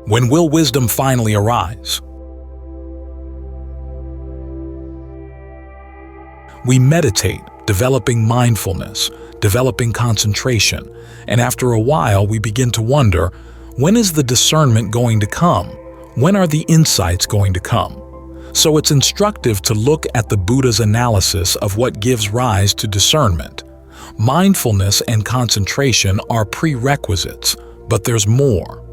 When will wisdom finally arise? We meditate, developing mindfulness, developing concentration, and after a while we begin to wonder, when is the discernment going to come? When are the insights going to come? So it's instructive to look at the Buddha's analysis of what gives rise to discernment. Mindfulness and concentration are prerequisites, but there's more.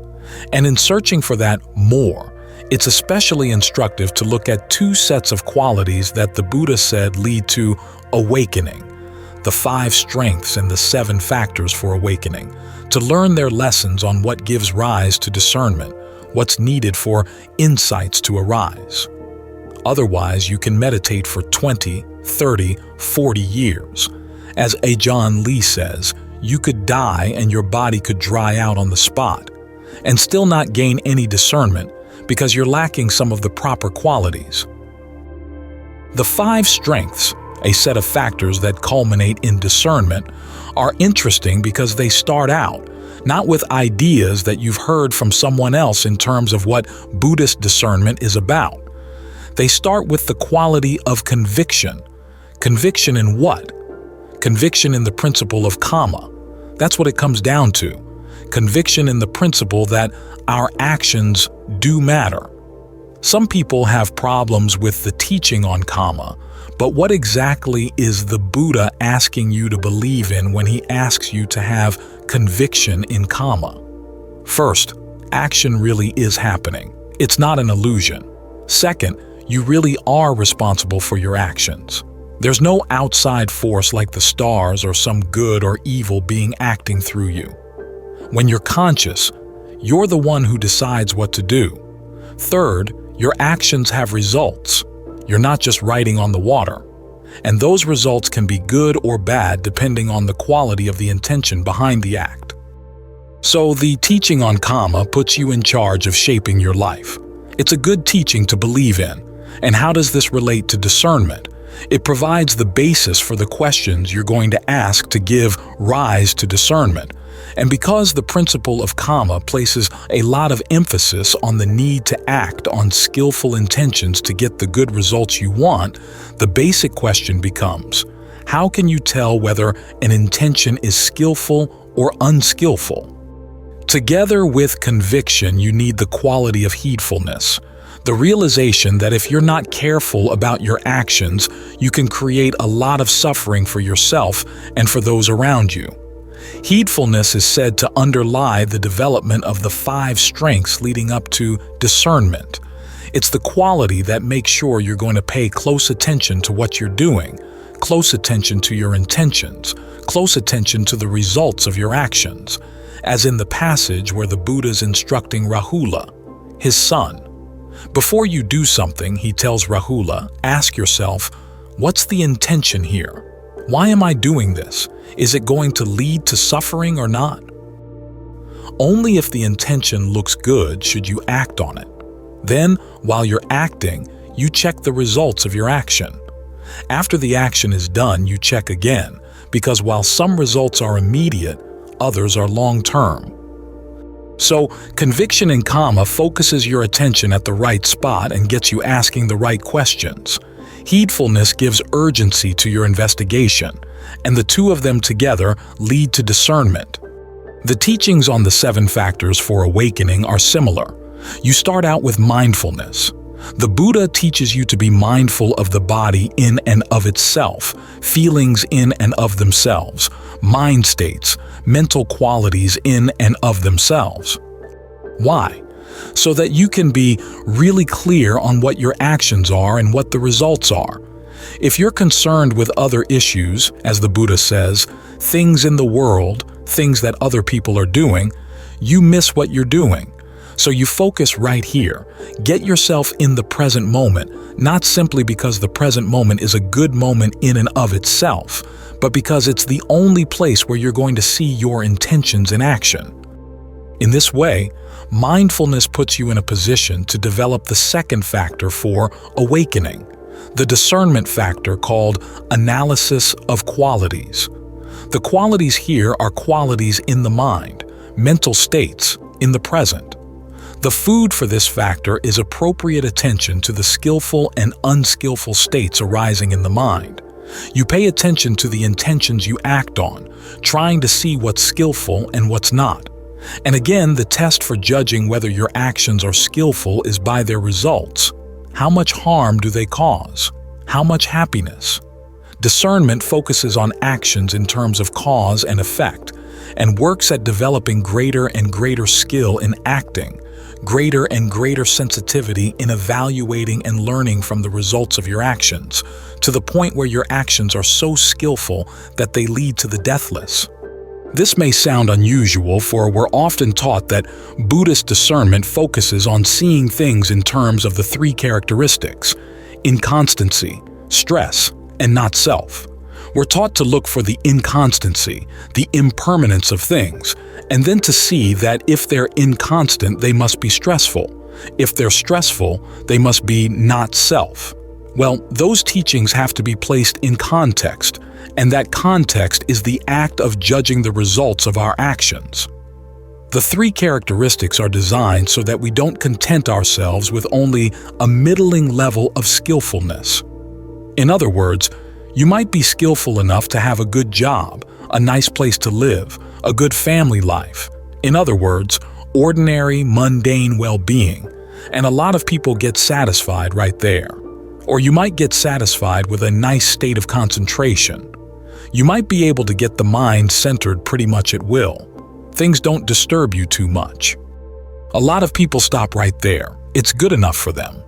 And in searching for that more, it's especially instructive to look at two sets of qualities that the Buddha said lead to awakening, the 5 strengths and the 7 factors for awakening, to learn their lessons on what gives rise to discernment, what's needed for insights to arise. Otherwise, you can meditate for 20, 30, 40 years. As Ajahn Lee says, you could die and your body could dry out on the spot, and still not gain any discernment because you're lacking some of the proper qualities. The 5 strengths, a set of factors that culminate in discernment, are interesting because they start out not with ideas that you've heard from someone else in terms of what Buddhist discernment is about. They start with the quality of conviction. Conviction in what? Conviction in the principle of kamma. That's what it comes down to. Conviction in the principle that our actions do matter. Some people have problems with the teaching on kamma, but what exactly is the Buddha asking you to believe in when he asks you to have conviction in kamma? First, action really is happening. It's not an illusion. Second, you really are responsible for your actions. There's no outside force like the stars or some good or evil being acting through you. When you're conscious, you're the one who decides what to do. Third, your actions have results. You're not just riding on the water. And those results can be good or bad depending on the quality of the intention behind the act. So the teaching on kamma puts you in charge of shaping your life. It's a good teaching to believe in. And how does this relate to discernment? It provides the basis for the questions you're going to ask to give rise to discernment. And because the principle of kamma places a lot of emphasis on the need to act on skillful intentions to get the good results you want, the basic question becomes, how can you tell whether an intention is skillful or unskillful? Together with conviction, you need the quality of heedfulness. The realization that if you're not careful about your actions, you can create a lot of suffering for yourself and for those around you. Heedfulness is said to underlie the development of the 5 strengths leading up to discernment. It's the quality that makes sure you're going to pay close attention to what you're doing, close attention to your intentions, close attention to the results of your actions, as in the passage where the Buddha's instructing Rahula, his son. Before you do something, he tells Rahula, ask yourself, what's the intention here? Why am I doing this? Is it going to lead to suffering or not? Only if the intention looks good should you act on it. Then, while you're acting, you check the results of your action. After the action is done, you check again, because while some results are immediate, others are long-term. So, conviction in kamma focuses your attention at the right spot and gets you asking the right questions. Heedfulness gives urgency to your investigation, and the two of them together lead to discernment. The teachings on the 7 factors for awakening are similar. You start out with mindfulness. The Buddha teaches you to be mindful of the body in and of itself, feelings in and of themselves, mind states, mental qualities in and of themselves. Why? So that you can be really clear on what your actions are and what the results are. If you're concerned with other issues, as the Buddha says, things in the world, things that other people are doing, you miss what you're doing. So you focus right here. Get yourself in the present moment, not simply because the present moment is a good moment in and of itself, but because it's the only place where you're going to see your intentions in action. In this way, mindfulness puts you in a position to develop the 2nd factor for awakening, the discernment factor called analysis of qualities. The qualities here are qualities in the mind, mental states, in the present. The food for this factor is appropriate attention to the skillful and unskillful states arising in the mind. You pay attention to the intentions you act on, trying to see what's skillful and what's not. And again, the test for judging whether your actions are skillful is by their results. How much harm do they cause? How much happiness? Discernment focuses on actions in terms of cause and effect, and works at developing greater and greater skill in acting, greater and greater sensitivity in evaluating and learning from the results of your actions, to the point where your actions are so skillful that they lead to the deathless. This may sound unusual, for we're often taught that Buddhist discernment focuses on seeing things in terms of the three characteristics: inconstancy, stress, and not self. We're taught to look for the inconstancy, the impermanence of things, and then to see that if they're inconstant, they must be stressful. If they're stressful, they must be not self. Well, those teachings have to be placed in context, and that context is the act of judging the results of our actions. The three characteristics are designed so that we don't content ourselves with only a middling level of skillfulness. In other words, you might be skillful enough to have a good job, a nice place to live, a good family life. In other words, ordinary, mundane well-being, and a lot of people get satisfied right there. Or you might get satisfied with a nice state of concentration. You might be able to get the mind centered pretty much at will. Things don't disturb you too much. A lot of people stop right there. It's good enough for them.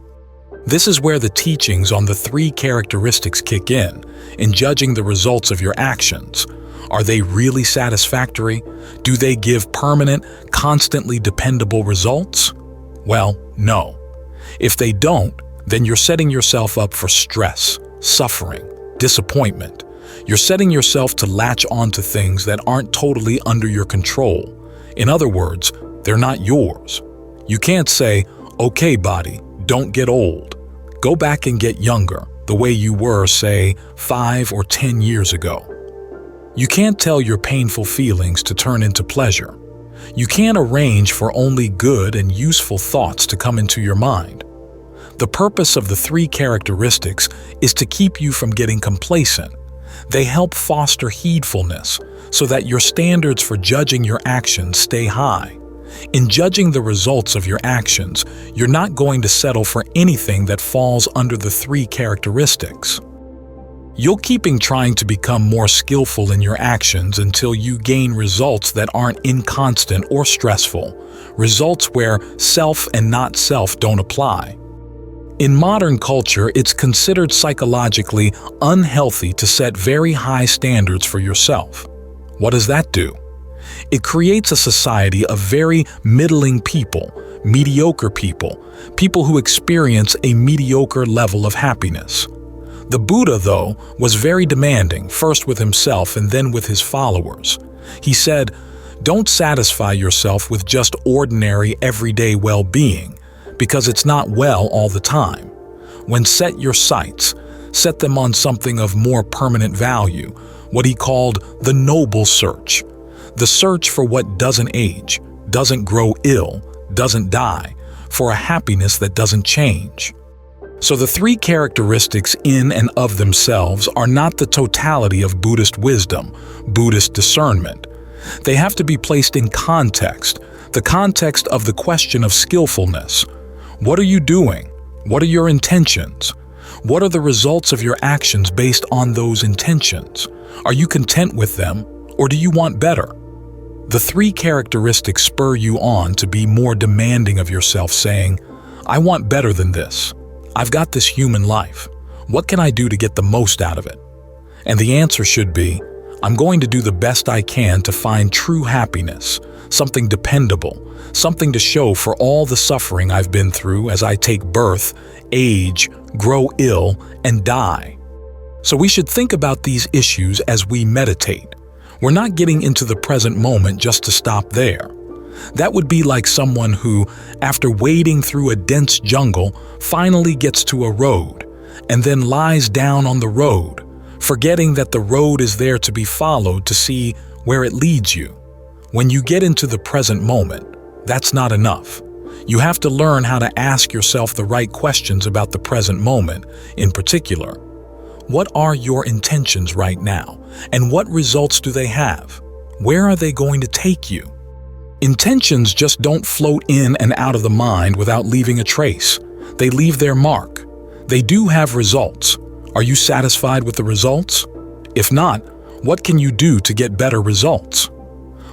This is where the teachings on the three characteristics kick in judging the results of your actions. Are they really satisfactory? Do they give permanent, constantly dependable results? Well, no. If they don't, then you're setting yourself up for stress, suffering, disappointment. You're setting yourself to latch onto things that aren't totally under your control. In other words, they're not yours. You can't say, "Okay, body, don't get old. Go back and get younger, the way you were, say, 5 or 10 years ago." You can't tell your painful feelings to turn into pleasure. You can't arrange for only good and useful thoughts to come into your mind. The purpose of the three characteristics is to keep you from getting complacent. They help foster heedfulness so that your standards for judging your actions stay high. In judging the results of your actions, you're not going to settle for anything that falls under the three characteristics. You'll keep trying to become more skillful in your actions until you gain results that aren't inconstant or stressful, results where self and not self don't apply. In modern culture, it's considered psychologically unhealthy to set very high standards for yourself. What does that do? It creates a society of very middling people, mediocre people, people who experience a mediocre level of happiness. The Buddha, though, was very demanding, first with himself and then with his followers. He said, "Don't satisfy yourself with just ordinary, everyday well-being, because it's not well all the time. When set your sights, set them on something of more permanent value, what he called the noble search. The search for what doesn't age, doesn't grow ill, doesn't die, for a happiness that doesn't change." So the three characteristics in and of themselves are not the totality of Buddhist wisdom, Buddhist discernment. They have to be placed in context, the context of the question of skillfulness. What are you doing? What are your intentions? What are the results of your actions based on those intentions? Are you content with them, or do you want better? The three characteristics spur you on to be more demanding of yourself, saying, "I want better than this. I've got this human life. What can I do to get the most out of it?" And the answer should be, "I'm going to do the best I can to find true happiness, something dependable, something to show for all the suffering I've been through as I take birth, age, grow ill, and die." So we should think about these issues as we meditate. We're not getting into the present moment just to stop there. That would be like someone who, after wading through a dense jungle, finally gets to a road, and then lies down on the road, forgetting that the road is there to be followed to see where it leads you. When you get into the present moment, that's not enough. You have to learn how to ask yourself the right questions about the present moment. In particular, what are your intentions right now, and what results do they have? Where are they going to take you? Intentions just don't float in and out of the mind without leaving a trace. They leave their mark. They do have results. Are you satisfied with the results? If not, what can you do to get better results?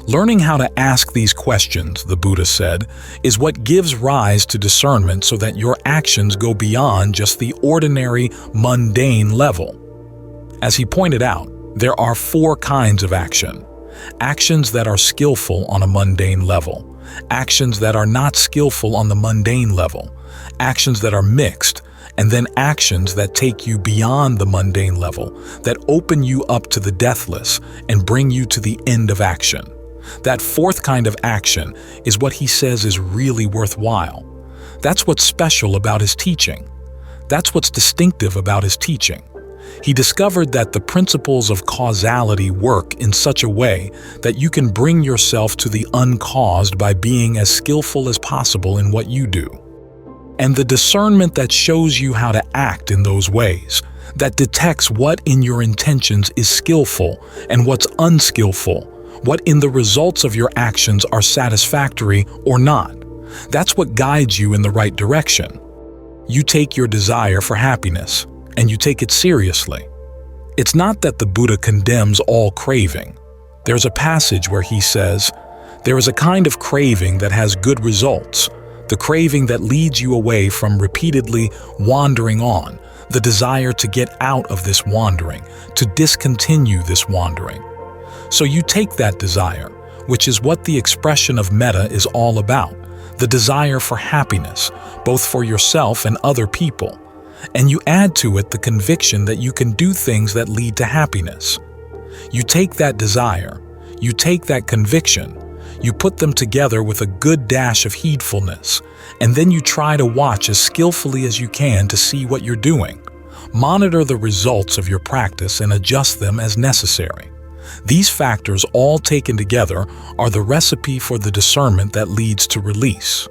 Learning how to ask these questions, the Buddha said, is what gives rise to discernment so that your actions go beyond just the ordinary, mundane level. As he pointed out, there are 4 kinds of action. Actions that are skillful on a mundane level, actions that are not skillful on the mundane level, actions that are mixed, and then actions that take you beyond the mundane level, that open you up to the deathless and bring you to the end of action. That 4th kind of action is what he says is really worthwhile. That's what's special about his teaching. That's what's distinctive about his teaching. He discovered that the principles of causality work in such a way that you can bring yourself to the uncaused by being as skillful as possible in what you do. And the discernment that shows you how to act in those ways, that detects what in your intentions is skillful and what's unskillful, what in the results of your actions are satisfactory or not. That's what guides you in the right direction. You take your desire for happiness, and you take it seriously. It's not that the Buddha condemns all craving. There's a passage where he says, there is a kind of craving that has good results, the craving that leads you away from repeatedly wandering on, the desire to get out of this wandering, to discontinue this wandering. So you take that desire, which is what the expression of metta is all about, the desire for happiness, both for yourself and other people, and you add to it the conviction that you can do things that lead to happiness. You take that desire, you take that conviction, you put them together with a good dash of heedfulness, and then you try to watch as skillfully as you can to see what you're doing. Monitor the results of your practice and adjust them as necessary. These factors, all taken together, are the recipe for the discernment that leads to release.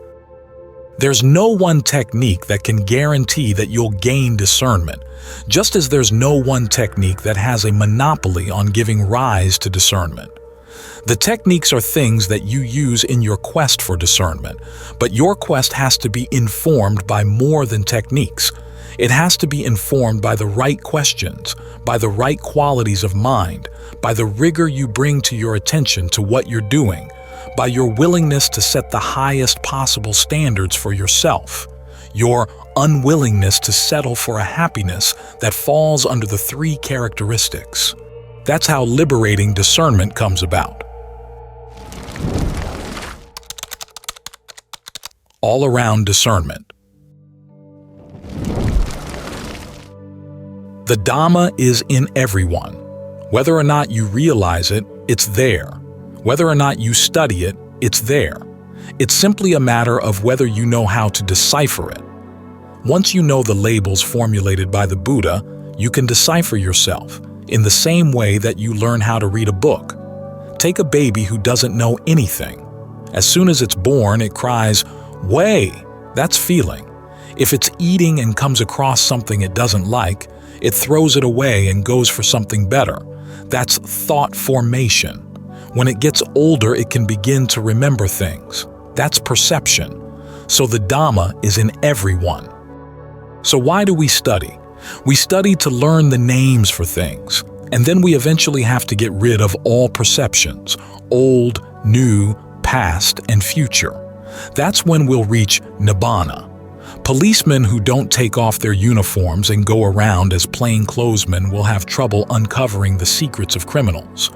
There's no one technique that can guarantee that you'll gain discernment, just as there's no one technique that has a monopoly on giving rise to discernment. The techniques are things that you use in your quest for discernment, but your quest has to be informed by more than techniques. It has to be informed by the right questions, by the right qualities of mind, by the rigor you bring to your attention to what you're doing, by your willingness to set the highest possible standards for yourself, your unwillingness to settle for a happiness that falls under the 3 characteristics. That's how liberating discernment comes about. All-around discernment. The Dhamma is in everyone. Whether or not you realize it, it's there. Whether or not you study it, it's there. It's simply a matter of whether you know how to decipher it. Once you know the labels formulated by the Buddha, you can decipher yourself in the same way that you learn how to read a book. Take a baby who doesn't know anything. As soon as it's born, it cries, "Way!" That's feeling. If it's eating and comes across something it doesn't like, it throws it away and goes for something better. That's thought formation. When it gets older, it can begin to remember things. That's perception. So the Dhamma is in everyone. So why do we study? We study to learn the names for things, and then we eventually have to get rid of all perceptions, old, new, past, and future. That's when we'll reach Nibbana. Policemen who don't take off their uniforms and go around as plainclothesmen will have trouble uncovering the secrets of criminals.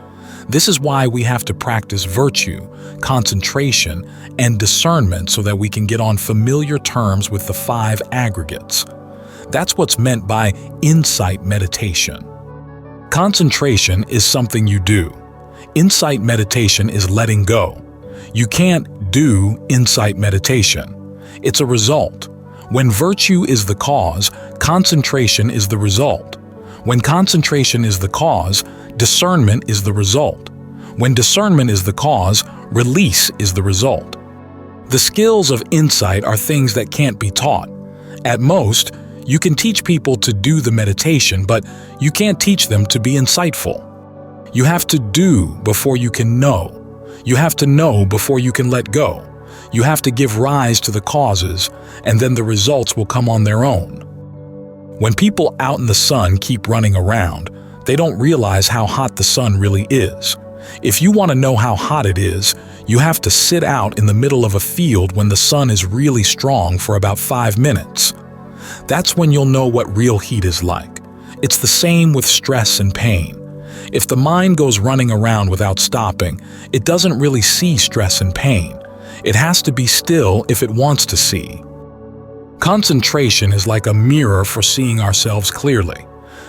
This is why we have to practice virtue, concentration, and discernment so that we can get on familiar terms with the 5 aggregates. That's what's meant by insight meditation. Concentration is something you do. Insight meditation is letting go. You can't do insight meditation. It's a result. When virtue is the cause, concentration is the result. When concentration is the cause, discernment is the result. When discernment is the cause, release is the result. The skills of insight are things that can't be taught. At most, you can teach people to do the meditation, but you can't teach them to be insightful. You have to do before you can know. You have to know before you can let go. You have to give rise to the causes, and then the results will come on their own. When people out in the sun keep running around, they don't realize how hot the sun really is. If you want to know how hot it is, you have to sit out in the middle of a field when the sun is really strong for about 5 minutes. That's when you'll know what real heat is like. It's the same with stress and pain. If the mind goes running around without stopping, it doesn't really see stress and pain. It has to be still if it wants to see. Concentration is like a mirror for seeing ourselves clearly.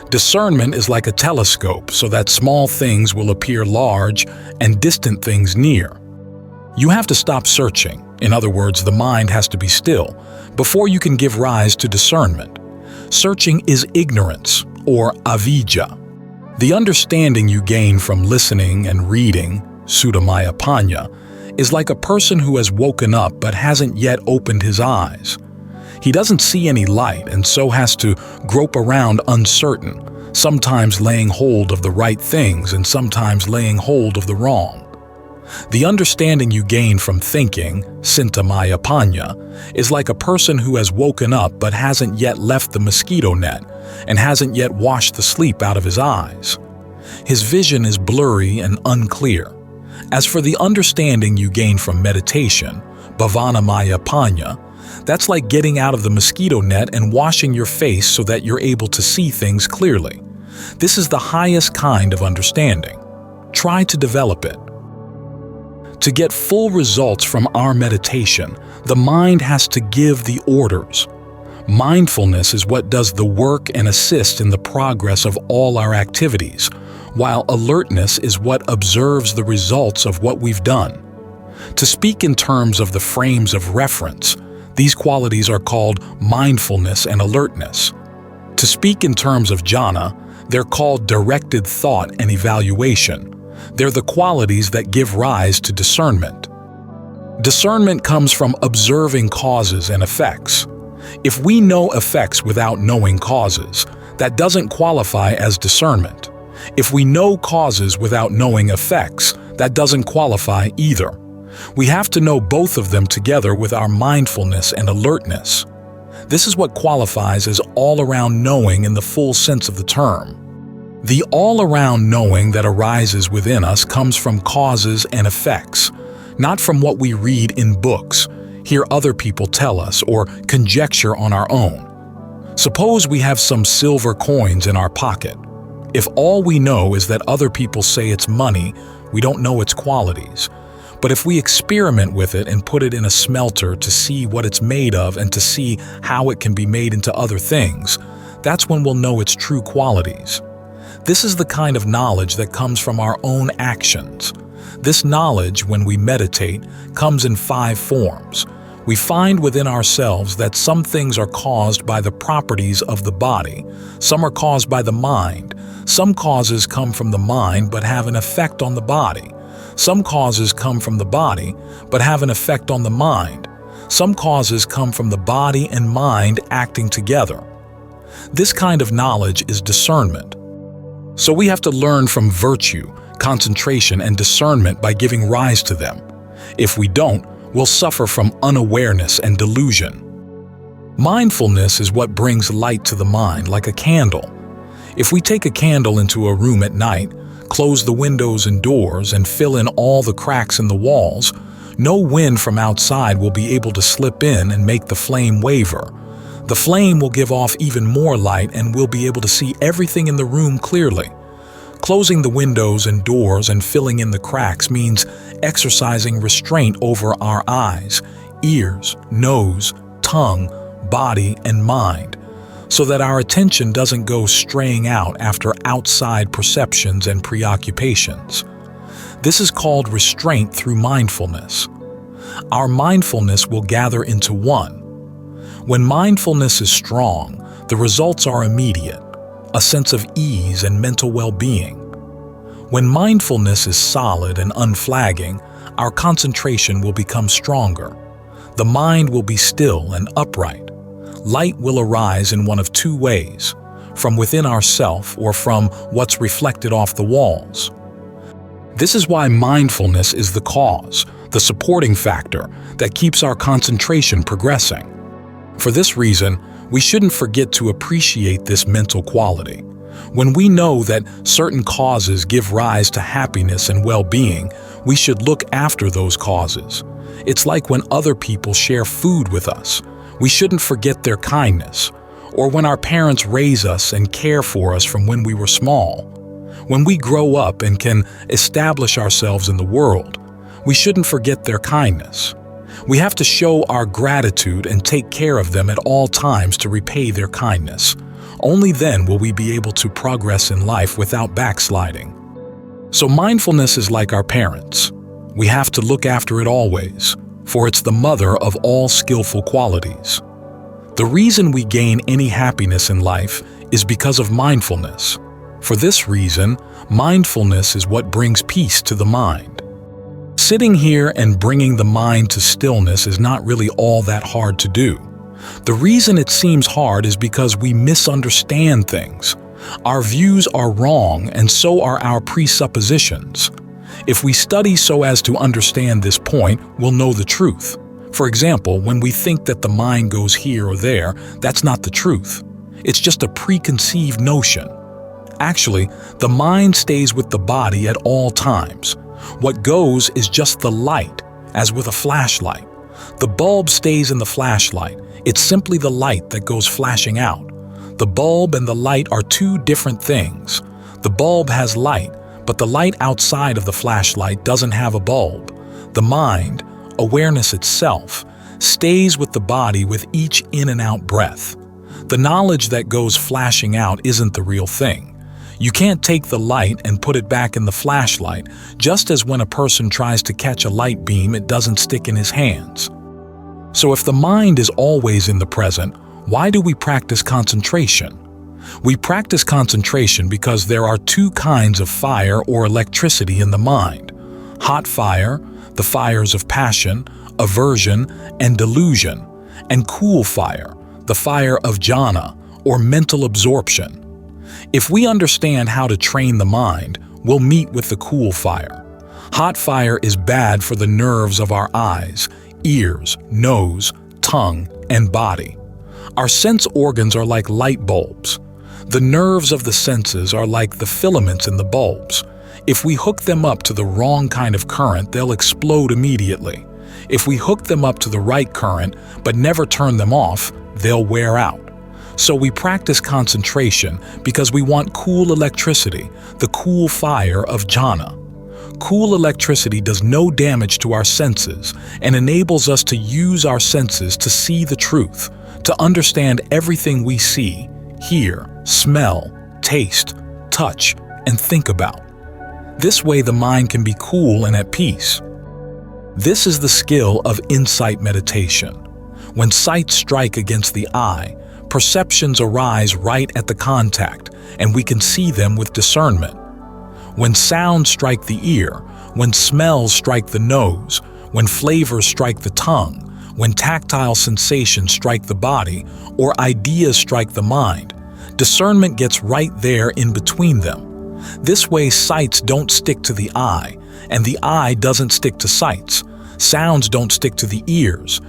Discernment is like a telescope so that small things will appear large and distant things near. You have to stop searching. In other words, the mind has to be still before you can give rise to discernment. Searching is ignorance, or avidya. The understanding you gain from listening and reading, suddhamaya panya, is like a person who has woken up but hasn't yet opened his eyes. He doesn't see any light and so has to grope around uncertain, sometimes laying hold of the right things and sometimes laying hold of the wrong. The understanding you gain from thinking, cintamaya panya, is like a person who has woken up but hasn't yet left the mosquito net and hasn't yet washed the sleep out of his eyes. His vision is blurry and unclear. As for the understanding you gain from meditation, bhavanamaya panya, that's like getting out of the mosquito net and washing your face so that you're able to see things clearly. This is the highest kind of understanding. Try to develop it. To get full results from our meditation, the mind has to give the orders. Mindfulness is what does the work and assists in the progress of all our activities, while alertness is what observes the results of what we've done. To speak in terms of the frames of reference, these qualities are called mindfulness and alertness. To speak in terms of jhana, they're called directed thought and evaluation. They're the qualities that give rise to discernment. Discernment comes from observing causes and effects. If we know effects without knowing causes, that doesn't qualify as discernment. If we know causes without knowing effects, that doesn't qualify either. We have to know both of them together with our mindfulness and alertness. This is what qualifies as all-around knowing in the full sense of the term. The all-around knowing that arises within us comes from causes and effects, not from what we read in books, hear other people tell us, or conjecture on our own. Suppose we have some silver coins in our pocket. If all we know is that other people say it's money, we don't know its qualities. But if we experiment with it and put it in a smelter to see what it's made of and to see how it can be made into other things, that's when we'll know its true qualities. This is the kind of knowledge that comes from our own actions. This knowledge, when we meditate, comes in 5 forms. We find within ourselves that some things are caused by the properties of the body, some are caused by the mind, some causes come from the mind but have an effect on the body. Some causes come from the body, but have an effect on the mind. Some causes come from the body and mind acting together. This kind of knowledge is discernment. So we have to learn from virtue, concentration, and discernment by giving rise to them. If we don't, we'll suffer from unawareness and delusion. Mindfulness is what brings light to the mind, like a candle. If we take a candle into a room at night, close the windows and doors, and fill in all the cracks in the walls, no wind from outside will be able to slip in and make the flame waver. The flame will give off even more light and we'll be able to see everything in the room clearly. Closing the windows and doors and filling in the cracks means exercising restraint over our eyes, ears, nose, tongue, body, and mind, so that our attention doesn't go straying out after outside perceptions and preoccupations. This is called restraint through mindfulness. Our mindfulness will gather into one. When mindfulness is strong, the results are immediate, a sense of ease and mental well-being. When mindfulness is solid and unflagging, our concentration will become stronger. The mind will be still and upright. Light will arise in one of two ways, from within ourself or from what's reflected off the walls. This is why mindfulness is the cause, the supporting factor that keeps our concentration progressing. For this reason, we shouldn't forget to appreciate this mental quality. When we know that certain causes give rise to happiness and well-being, we should look after those causes. It's like when other people share food with us. We shouldn't forget their kindness. Or when our parents raise us and care for us from when we were small. When we grow up and can establish ourselves in the world, we shouldn't forget their kindness. We have to show our gratitude and take care of them at all times to repay their kindness. Only then will we be able to progress in life without backsliding. So mindfulness is like our parents. We have to look after it always, for it's the mother of all skillful qualities. The reason we gain any happiness in life is because of mindfulness. For this reason, mindfulness is what brings peace to the mind. Sitting here and bringing the mind to stillness is not really all that hard to do. The reason it seems hard is because we misunderstand things. Our views are wrong, and so are our presuppositions. If we study so as to understand this point, we'll know the truth. For example, when we think that the mind goes here or there, that's not the truth. It's just a preconceived notion. Actually, the mind stays with the body at all times. What goes is just the light, as with a flashlight. The bulb stays in the flashlight. It's simply the light that goes flashing out. The bulb and the light are two different things. The bulb has light, but the light outside of the flashlight doesn't have a bulb. The mind, awareness itself, stays with the body with each in and out breath. The knowledge that goes flashing out isn't the real thing. You can't take the light and put it back in the flashlight, just as when a person tries to catch a light beam, it doesn't stick in his hands. So if the mind is always in the present, why do we practice concentration? We practice concentration because there are two kinds of fire or electricity in the mind. Hot fire, the fires of passion, aversion, and delusion, and cool fire, the fire of jhana, or mental absorption. If we understand how to train the mind, we'll meet with the cool fire. Hot fire is bad for the nerves of our eyes, ears, nose, tongue, and body. Our sense organs are like light bulbs. The nerves of the senses are like the filaments in the bulbs. If we hook them up to the wrong kind of current, they'll explode immediately. If we hook them up to the right current, but never turn them off, they'll wear out. So we practice concentration because we want cool electricity, the cool fire of jhana. Cool electricity does no damage to our senses and enables us to use our senses to see the truth, to understand everything we see, hear, smell, taste, touch, and think about. This way the mind can be cool and at peace. This is the skill of insight meditation. When sights strike against the eye, perceptions arise right at the contact, and we can see them with discernment. When sounds strike the ear, when smells strike the nose, when flavors strike the tongue, when tactile sensations strike the body, or ideas strike the mind, discernment gets right there in between them. This way sights don't stick to the eye, and the eye doesn't stick to sights. Sounds don't stick to the ears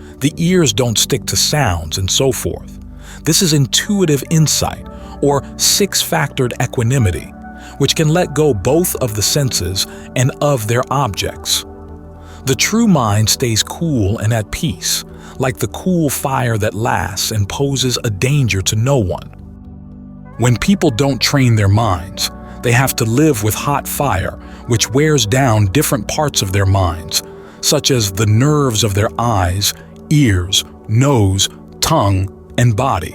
don't stick to sounds, and so forth. This is intuitive insight, or six-factored equanimity, which can let go both of the senses and of their objects. The true mind stays cool and at peace, like the cool fire that lasts and poses a danger to no one. When people don't train their minds, they have to live with hot fire, which wears down different parts of their minds, such as the nerves of their eyes, ears, nose, tongue, and body.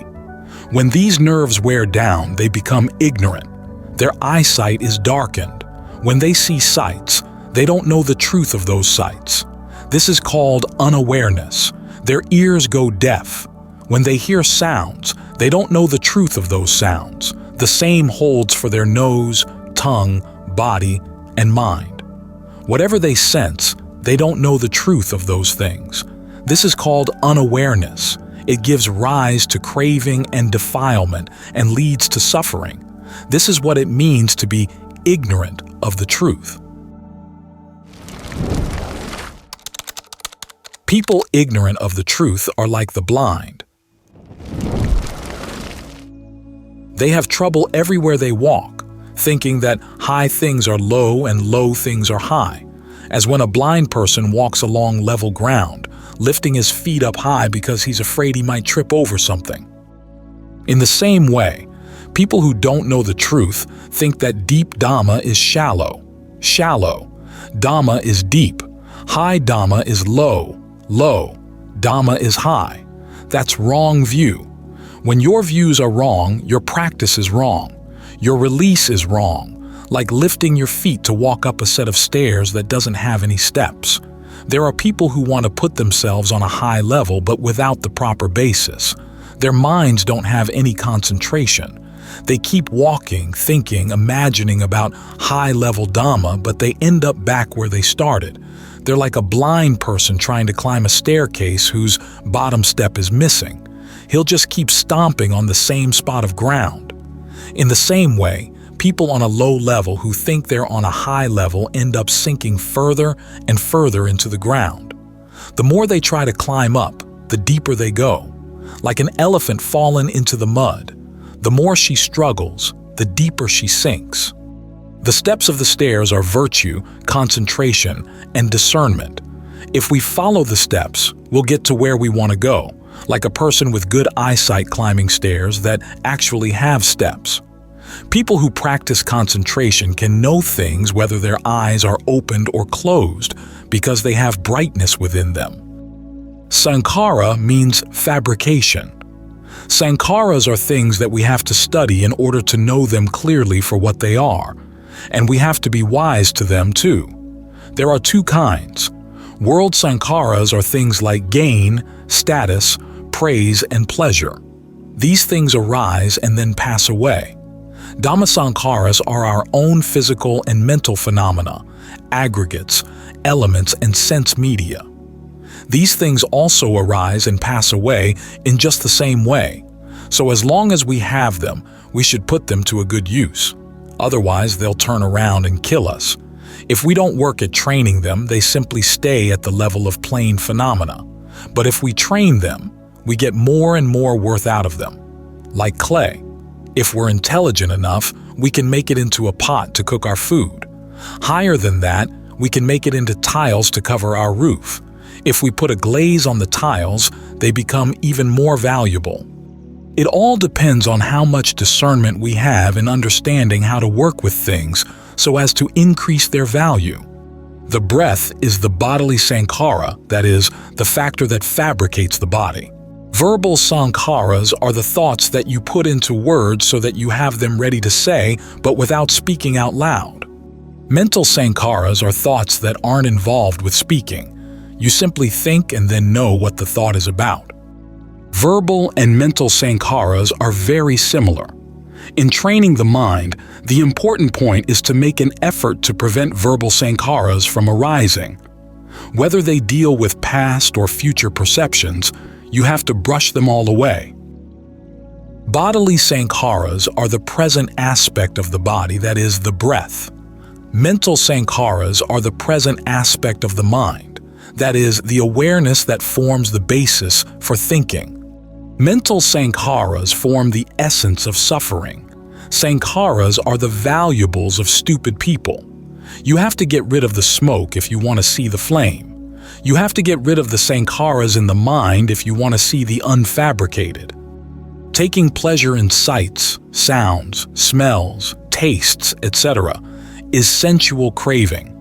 When these nerves wear down, they become ignorant. Their eyesight is darkened. When they see sights, they don't know the truth of those sights. This is called unawareness. Their ears go deaf. When they hear sounds, they don't know the truth of those sounds. The same holds for their nose, tongue, body, and mind. Whatever they sense, they don't know the truth of those things. This is called unawareness. It gives rise to craving and defilement and leads to suffering. This is what it means to be ignorant of the truth. People ignorant of the truth are like the blind. They have trouble everywhere they walk, thinking that high things are low and low things are high, as when a blind person walks along level ground, lifting his feet up high because he's afraid he might trip over something. In the same way, people who don't know the truth think that deep Dhamma is shallow. Shallow. Dhamma is deep. High Dhamma is low. Low. Dhamma is high. That's wrong view. When your views are wrong, your practice is wrong. Your release is wrong, like lifting your feet to walk up a set of stairs that doesn't have any steps. There are people who want to put themselves on a high level but without the proper basis. Their minds don't have any concentration. They keep walking, thinking, imagining about high-level Dhamma, but they end up back where they started. They're like a blind person trying to climb a staircase whose bottom step is missing. He'll just keep stomping on the same spot of ground. In the same way, people on a low level who think they're on a high level end up sinking further and further into the ground. The more they try to climb up, the deeper they go. Like an elephant fallen into the mud. The more she struggles, the deeper she sinks. The steps of the stairs are virtue, concentration, and discernment. If we follow the steps, we'll get to where we want to go, like a person with good eyesight climbing stairs that actually have steps. People who practice concentration can know things whether their eyes are opened or closed because they have brightness within them. Sankhara means fabrication. Sankharas are things that we have to study in order to know them clearly for what they are, and we have to be wise to them too. There are two kinds. World sankharas are things like gain, status, praise, and pleasure. These things arise and then pass away. Dhammasankharas are our own physical and mental phenomena, aggregates, elements, and sense media. These things also arise and pass away in just the same way. So as long as we have them, we should put them to a good use. Otherwise, they'll turn around and kill us. If we don't work at training them, they simply stay at the level of plain phenomena. But if we train them, we get more and more worth out of them. Like clay. If we're intelligent enough, we can make it into a pot to cook our food. Higher than that, we can make it into tiles to cover our roof. If we put a glaze on the tiles, they become even more valuable. It all depends on how much discernment we have in understanding how to work with things so as to increase their value. The breath is the bodily sankhara, that is, the factor that fabricates the body. Verbal sankharas are the thoughts that you put into words so that you have them ready to say, but without speaking out loud. Mental sankharas are thoughts that aren't involved with speaking. You simply think and then know what the thought is about. Verbal and mental sankharas are very similar. In training the mind, the important point is to make an effort to prevent verbal sankharas from arising. Whether they deal with past or future perceptions, you have to brush them all away. Bodily sankharas are the present aspect of the body, that is, the breath. Mental sankharas are the present aspect of the mind, that is, the awareness that forms the basis for thinking. Mental sankharas form the essence of suffering. Sankharas are the valuables of stupid people. You have to get rid of the smoke if you want to see the flame. You have to get rid of the sankharas in the mind if you want to see the unfabricated. Taking pleasure in sights, sounds, smells, tastes, etc. is sensual craving.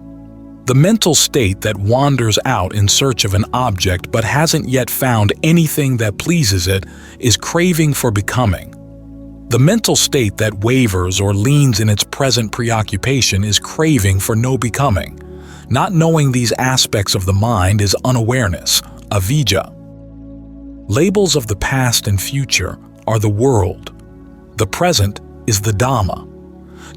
The mental state that wanders out in search of an object but hasn't yet found anything that pleases it is craving for becoming. The mental state that wavers or leans in its present preoccupation is craving for no becoming. Not knowing these aspects of the mind is unawareness, avijja. Labels of the past and future are the world. The present is the Dhamma.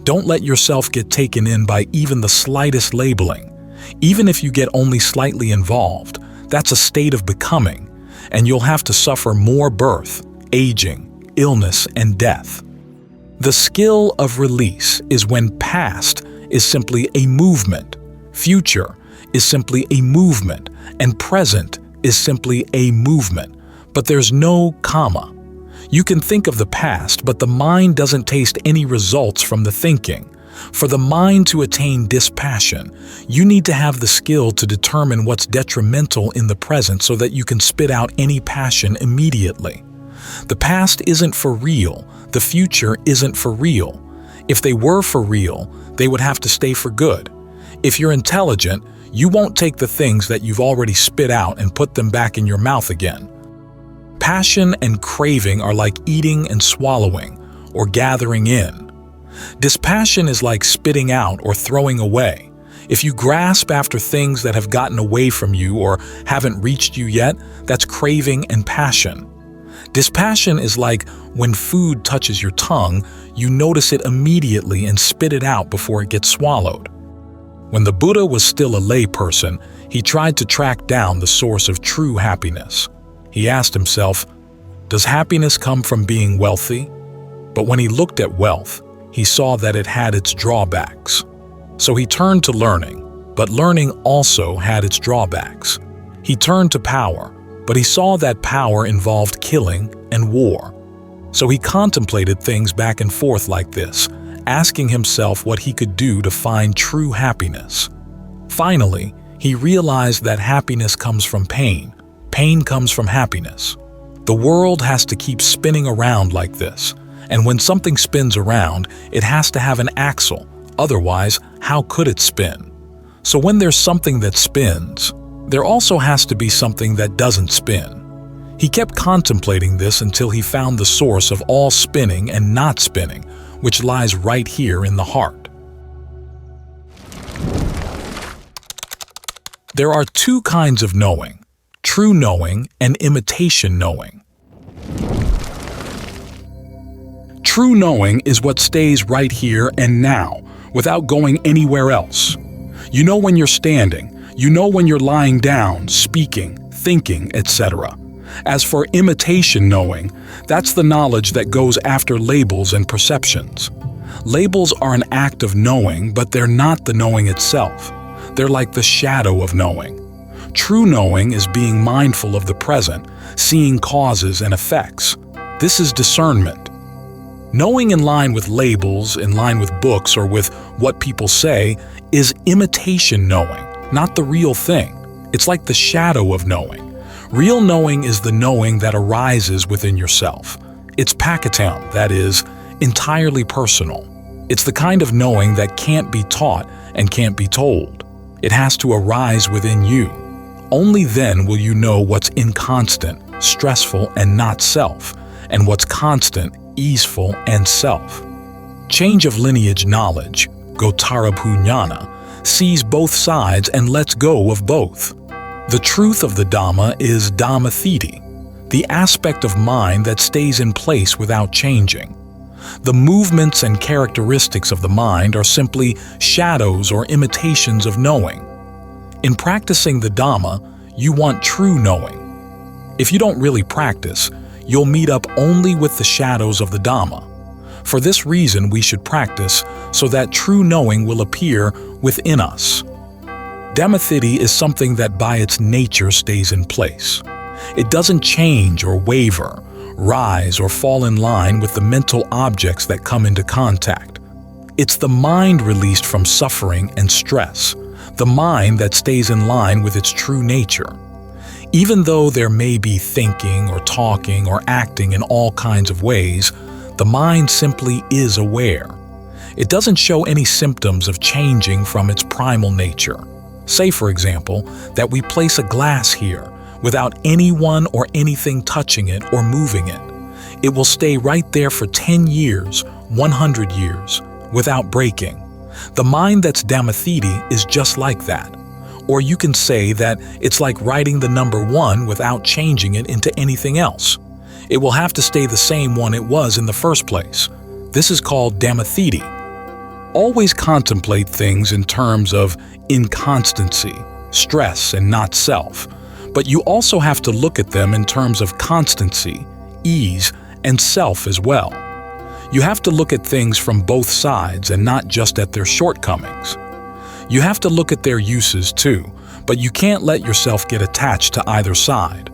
Don't let yourself get taken in by even the slightest labeling. Even if you get only slightly involved, That's a state of becoming, and you'll have to suffer more birth, aging, illness, and death. The skill of release is when past is simply a movement, future is simply a movement, and present is simply a movement, but there's no kamma. You can think of the past, but the mind doesn't taste any results from the thinking. For the mind to attain dispassion, you need to have the skill to determine what's detrimental in the present so that you can spit out any passion immediately. The past isn't for real, the future isn't for real. If they were for real, they would have to stay for good. If you're intelligent, you won't take the things that you've already spit out and put them back in your mouth again. Passion and craving are like eating and swallowing, or gathering in. Dispassion is like spitting out or throwing away. If you grasp after things that have gotten away from you or haven't reached you yet, that's craving and passion. Dispassion is like when food touches your tongue, you notice it immediately and spit it out before it gets swallowed. When the Buddha was still a lay person, he tried to track down the source of true happiness. He asked himself, does happiness come from being wealthy? But when he looked at wealth, he saw that it had its drawbacks. So he turned to learning, but learning also had its drawbacks. He turned to power, but he saw that power involved killing and war. So he contemplated things back and forth like this, asking himself what he could do to find true happiness. Finally, he realized that happiness comes from pain. Pain comes from happiness. The world has to keep spinning around like this, and when something spins around, it has to have an axle. Otherwise, how could it spin? So when there's something that spins, there also has to be something that doesn't spin. He kept contemplating this until he found the source of all spinning and not spinning, which lies right here in the heart. There are two kinds of knowing: true knowing and imitation knowing. True knowing is what stays right here and now, without going anywhere else. You know when you're standing, you know when you're lying down, speaking, thinking, etc. As for imitation knowing, that's the knowledge that goes after labels and perceptions. Labels are an act of knowing, but they're not the knowing itself. They're like the shadow of knowing. True knowing is being mindful of the present, seeing causes and effects. This is discernment. Knowing in line with labels, in line with books, or with what people say, is imitation knowing, not the real thing. It's like the shadow of knowing. Real knowing is the knowing that arises within yourself. It's pakitam, that is, entirely personal. It's the kind of knowing that can't be taught and can't be told. It has to arise within you. Only then will you know what's inconstant, stressful, and not self, and what's constant, easeful, and self. Change of lineage knowledge, Gotarabhunyana, sees both sides and lets go of both. The truth of the Dhamma is Dhammathiti, the aspect of mind that stays in place without changing. The movements and characteristics of the mind are simply shadows or imitations of knowing. In practicing the Dhamma, you want true knowing. If you don't really practice, you'll meet up only with the shadows of the Dhamma. For this reason, we should practice so that true knowing will appear within us. Dhammathiti is something that by its nature stays in place. It doesn't change or waver, rise or fall in line with the mental objects that come into contact. It's the mind released from suffering and stress, the mind that stays in line with its true nature. Even though there may be thinking or talking or acting in all kinds of ways, the mind simply is aware. It doesn't show any symptoms of changing from its primal nature. Say, for example, that we place a glass here without anyone or anything touching it or moving it. It will stay right there for 10 years, 100 years, without breaking. The mind that's Dhammathiti is just like that. Or you can say that it's like writing the number 1 without changing it into anything else. It will have to stay the same one it was in the first place. This is called Dhammathiti. Always contemplate things in terms of inconstancy, stress, and not self. But you also have to look at them in terms of constancy, ease, and self as well. You have to look at things from both sides and not just at their shortcomings. You have to look at their uses too, but you can't let yourself get attached to either side.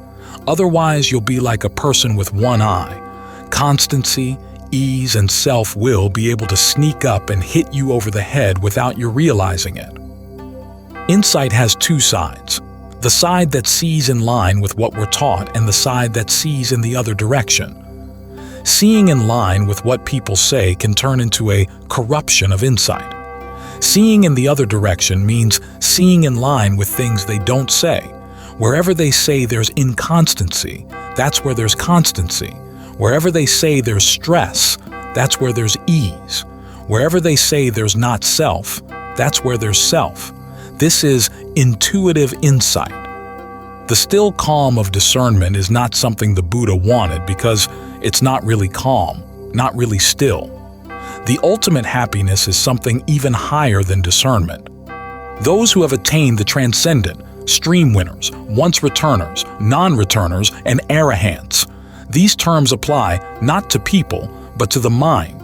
Otherwise, you'll be like a person with one eye. Constancy, ease, and self will be able to sneak up and hit you over the head without you realizing it. Insight has two sides. The side that sees in line with what we're taught and the side that sees in the other direction. Seeing in line with what people say can turn into a corruption of insight. Seeing in the other direction means seeing in line with things they don't say. Wherever they say there's inconstancy, that's where there's constancy. Wherever they say there's stress, that's where there's ease. Wherever they say there's not self, that's where there's self. This is intuitive insight. The still calm of discernment is not something the Buddha wanted because it's not really calm, not really still. The ultimate happiness is something even higher than discernment. Those who have attained the transcendent, stream winners, once returners, non-returners, and arahants. These terms apply not to people, but to the mind.